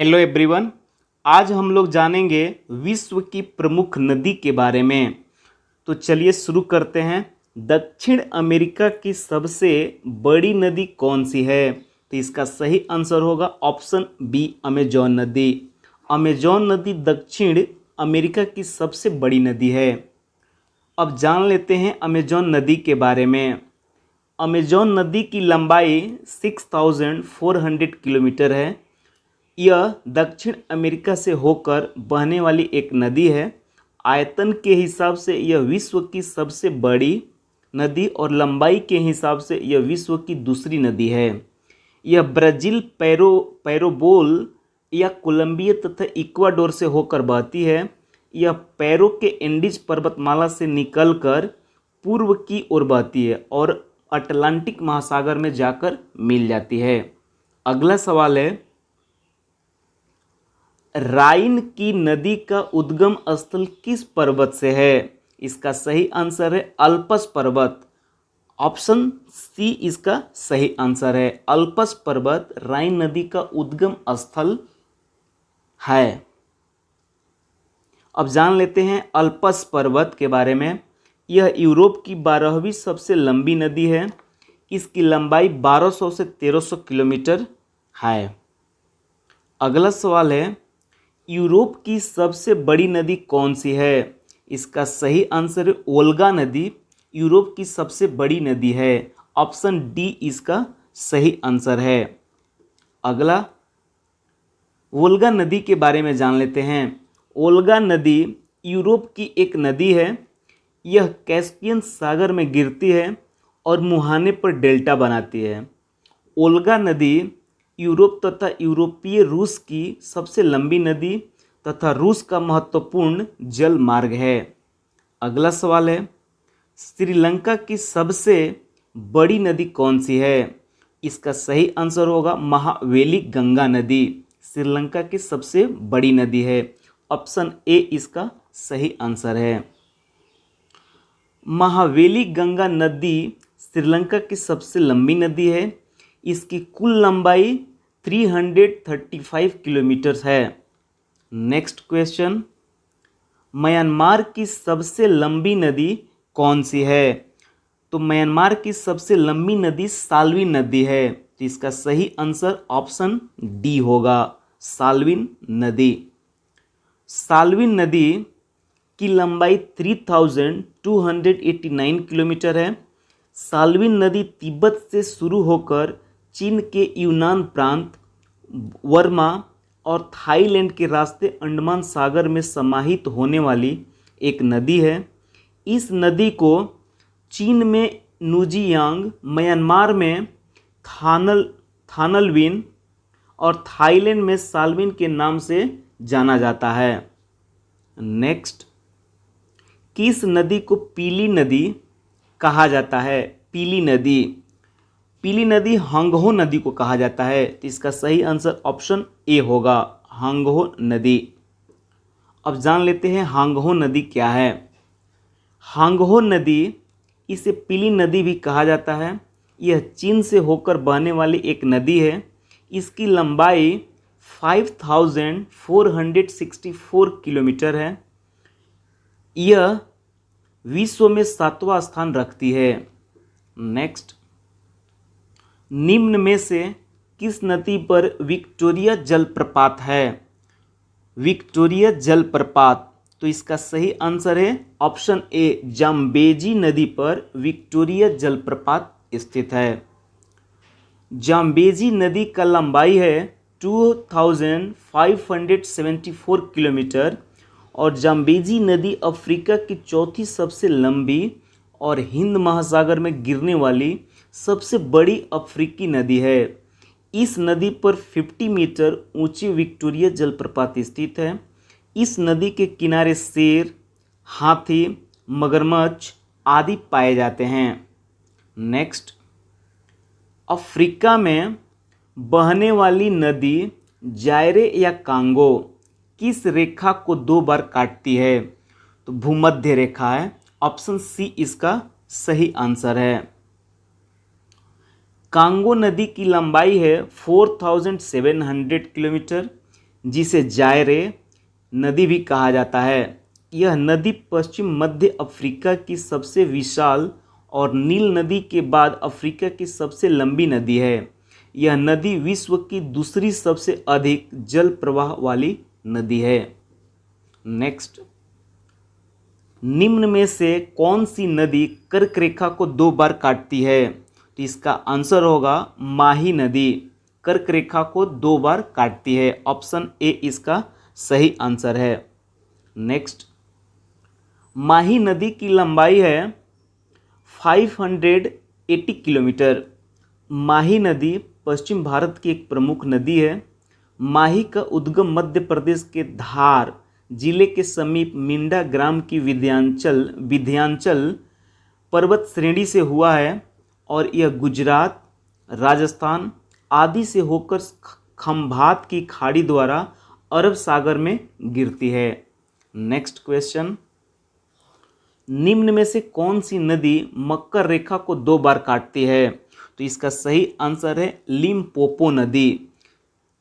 Hello everyone. आज हम लोग जानेंगे विश्व की प्रमुख नदी के बारे में। तो चलिए शुरू करते हैं। दक्षिण अमेरिका की सबसे बड़ी नदी कौन सी है? तो इसका सही आंसर होगा ऑप्शन बी, अमेजॉन नदी। अमेजॉन नदी दक्षिण अमेरिका की सबसे बड़ी नदी है। अब जान लेते हैं अमेजॉन नदी के बारे में। अमेजॉन नदी की लंबाई 6400 किलोमीटर है। यह दक्षिण अमेरिका से होकर बहने वाली एक नदी है। आयतन के हिसाब से यह विश्व की सबसे बड़ी नदी और लंबाई के हिसाब से यह विश्व की दूसरी नदी है। यह ब्राज़ील, पैराबोल या कोलंबिया तथा इक्वाडोर से होकर बहती है। यह पेरू के एंडीज पर्वतमाला से निकलकर पूर्व की ओर बहती है और अटलांटिक महासागर में जाकर मिल जाती है। अगला सवाल है, राइन की नदी का उद्गम स्थल किस पर्वत से है? इसका सही आंसर है अल्प्स पर्वत। ऑप्शन सी इसका सही आंसर है। अल्प्स पर्वत राइन नदी का उद्गम स्थल है। अब जान लेते हैं अल्प्स पर्वत के बारे में। यह यूरोप की 12वीं सबसे लंबी नदी है। इसकी लंबाई 1200 से 1300 किलोमीटर है। अगला सवाल है, यूरोप की सबसे बड़ी नदी कौन सी है? इसका सही आंसर है वोल्गा नदी यूरोप की सबसे बड़ी नदी है। ऑप्शन डी इसका सही आंसर है। अगला, वोल्गा नदी के बारे में जान लेते हैं। वोल्गा नदी यूरोप की एक नदी है। यह कैस्पियन सागर में गिरती है और मुहाने पर डेल्टा बनाती है। वोल्गा नदी यूरोप तथा यूरोपीय रूस की सबसे लंबी नदी तथा रूस का महत्वपूर्ण जल मार्ग है। अगला सवाल है, श्रीलंका की सबसे बड़ी नदी कौन सी है? इसका सही आंसर होगा महावेली गंगा नदी श्रीलंका की सबसे बड़ी नदी है। ऑप्शन ए इसका सही आंसर है। महावेली गंगा नदी श्रीलंका की सबसे लंबी नदी है। इसकी कुल लंबाई 335 किलोमीटर है। नेक्स्ट क्वेश्चन, म्यांमार की सबसे लंबी नदी कौन सी है? तो म्यांमार की सबसे लंबी नदी साल्विन नदी है। तो इसका सही आंसर ऑप्शन डी होगा, साल्विन नदी। साल्विन नदी की लंबाई 3289 किलोमीटर है। साल्विन नदी तिब्बत से शुरू होकर चीन के यूनान प्रांत, बर्मा और थाईलैंड के रास्ते अंडमान सागर में समाहित होने वाली एक नदी है। इस नदी को चीन में नुजियांग, म्यांमार में थानलविन और थाईलैंड में साल्विन के नाम से जाना जाता है। नेक्स्ट, किस नदी को पीली नदी कहा जाता है? पीली नदी हांगहो नदी को कहा जाता है। तो इसका सही आंसर ऑप्शन ए होगा, हांगहो नदी। अब जान लेते हैं हांगहो नदी क्या है। हांगहो नदी, इसे पीली नदी भी कहा जाता है। यह चीन से होकर बहने वाली एक नदी है। इसकी लंबाई 5464 किलोमीटर है। यह विश्व में 7वां स्थान रखती है। नेक्स्ट, निम्न में से किस नदी पर विक्टोरिया जलप्रपात है? विक्टोरिया जलप्रपात, तो इसका सही आंसर है ऑप्शन ए, जाम्बेजी नदी पर विक्टोरिया जलप्रपात स्थित है। जाम्बेजी नदी का लंबाई है 2574 किलोमीटर और जाम्बेजी नदी अफ्रीका की चौथी सबसे लंबी और हिंद महासागर में गिरने वाली सबसे बड़ी अफ्रीकी नदी है। इस नदी पर 50 मीटर ऊंची विक्टोरिया जलप्रपात स्थित है। इस नदी के किनारे शेर, हाथी, मगरमच्छ आदि पाए जाते हैं। नेक्स्ट, अफ्रीका में बहने वाली नदी जायरे या कांगो किस रेखा को 2 बार काटती है? तो भूमध्य रेखा है। ऑप्शन सी इसका सही आंसर है। कांगो नदी की लंबाई है 4700 किलोमीटर। जिसे जायरे नदी भी कहा जाता है। यह नदी पश्चिम मध्य अफ्रीका की सबसे विशाल और नील नदी के बाद अफ्रीका की सबसे लंबी नदी है। यह नदी विश्व की दूसरी सबसे अधिक जल प्रवाह वाली नदी है। नेक्स्ट, निम्न में से कौन सी नदी कर्क रेखा को 2 बार काटती है? तो इसका आंसर होगा माही नदी कर्क रेखा को 2 बार काटती है। ऑप्शन ए इसका सही आंसर है। नेक्स्ट, माही नदी की लंबाई है 580 किलोमीटर। माही नदी पश्चिम भारत की एक प्रमुख नदी है। माही का उद्गम मध्य प्रदेश के धार जिले के समीप मिंडा ग्राम की विंध्याचल पर्वत श्रेणी से हुआ है और यह गुजरात, राजस्थान आदि से होकर खंभात की खाड़ी द्वारा अरब सागर में गिरती है। नेक्स्ट क्वेश्चन, निम्न में से कौन सी नदी मकर रेखा को 2 बार काटती है? तो इसका सही आंसर है लिम्पोपो नदी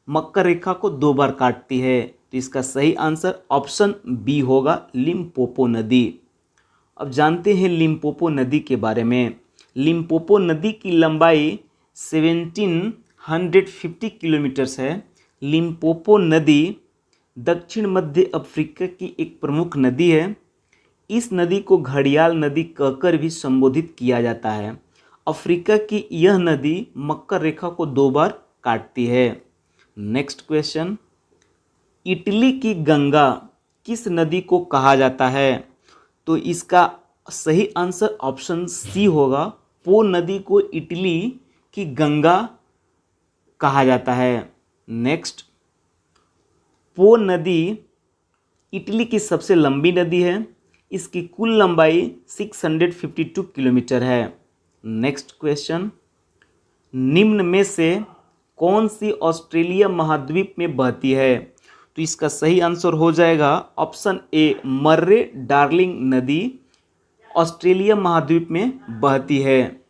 मकर रेखा को 2 बार काटती है। तो इसका सही आंसर ऑप्शन बी होगा, लिम्पोपो नदी। अब जानते हैं लिम्पोपो नदी के बारे में। लिम्पोपो नदी की लंबाई 1750 किलोमीटर्स है। लिम्पोपो नदी दक्षिण मध्य अफ्रीका की एक प्रमुख नदी है। इस नदी को घड़ियाल नदी कहकर भी संबोधित किया जाता है। अफ्रीका की यह नदी मकर रेखा को 2 बार काटती है। नेक्स्ट क्वेश्चन, इटली की गंगा किस नदी को कहा जाता है? तो इसका सही आंसर ऑप्शन सी होगा, पो नदी को इटली की गंगा कहा जाता है। नेक्स्ट, पो नदी इटली की सबसे लंबी नदी है। इसकी कुल लंबाई 652 किलोमीटर है। नेक्स्ट क्वेश्चन, निम्न में से कौन सी ऑस्ट्रेलिया महाद्वीप में बहती है? तो इसका सही आंसर हो जाएगा ऑप्शन ए, मर्रे डार्लिंग नदी ऑस्ट्रेलिया महाद्वीप में बहती है।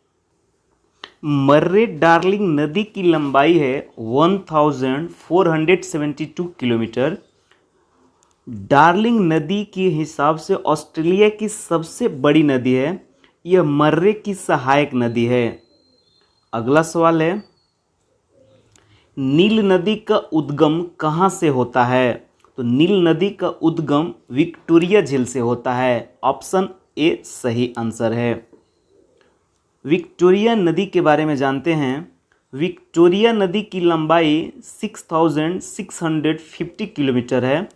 मर्रे डार्लिंग नदी की लंबाई है 1472 किलोमीटर। डार्लिंग नदी के हिसाब से ऑस्ट्रेलिया की सबसे बड़ी नदी है। यह मर्रे की सहायक नदी है। अगला सवाल है, नील नदी का उद्गम कहाँ से होता है? तो नील नदी का उद्गम विक्टोरिया झील से होता है। ऑप्शन ए सही आंसर है। विक्टोरिया नदी के बारे में जानते हैं। विक्टोरिया नदी की लंबाई 6650 किलोमीटर है।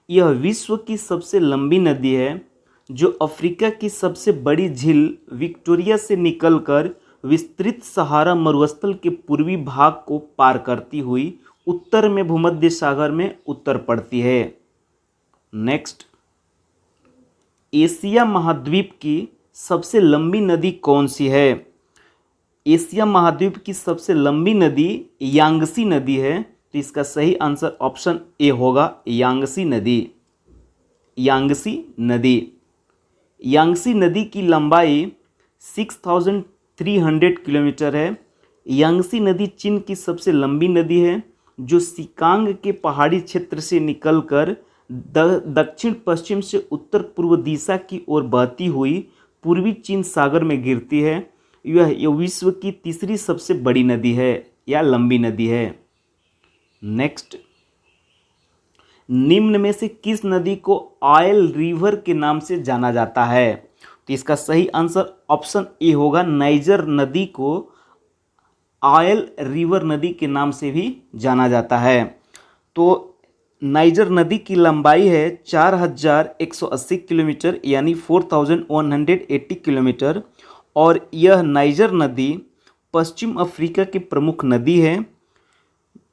यह विश्व की सबसे लंबी नदी है जो अफ्रीका की सबसे बड़ी झील विक्टोरिया से निकलकर विस्तृत सहारा मरुस्थल के पूर्वी भाग को पार करती हुई उत्तर में भूमध्य सागर में उतर पड़ती है। नेक्स्ट, एशिया महाद्वीप की सबसे लंबी नदी कौन सी है? एशिया महाद्वीप की सबसे लंबी नदी यांगसी नदी है। तो इसका सही आंसर ऑप्शन ए होगा, यांगसी नदी। यांगसी नदी यांगसी नदी की लंबाई 6300 किलोमीटर है। यांगसी नदी चीन की सबसे लंबी नदी है जो सिकांग के पहाड़ी क्षेत्र से निकलकर दक्षिण पश्चिम से उत्तर पूर्व दिशा की ओर बहती हुई पूर्वी चीन सागर में गिरती है। यह विश्व की तीसरी सबसे बड़ी नदी है या लंबी नदी है। नेक्स्ट, निम्न में से किस नदी को ऑयल रिवर के नाम से जाना जाता है? तो इसका सही आंसर ऑप्शन ए होगा, नाइजर नदी को ऑयल रिवर नदी के नाम से भी जाना जाता है। तो नाइजर नदी की लंबाई है 4180 किलोमीटर यानी 4180 किलोमीटर और यह नाइजर नदी पश्चिम अफ्रीका की प्रमुख नदी है।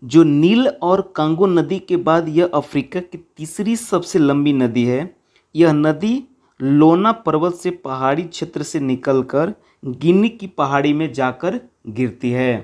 जो नील और कांगो नदी के बाद यह अफ्रीका की तीसरी सबसे लंबी नदी है। यह नदी लोना पर्वत से पहाड़ी क्षेत्र से निकलकर गिनी की पहाड़ी में जाकर गिरती है।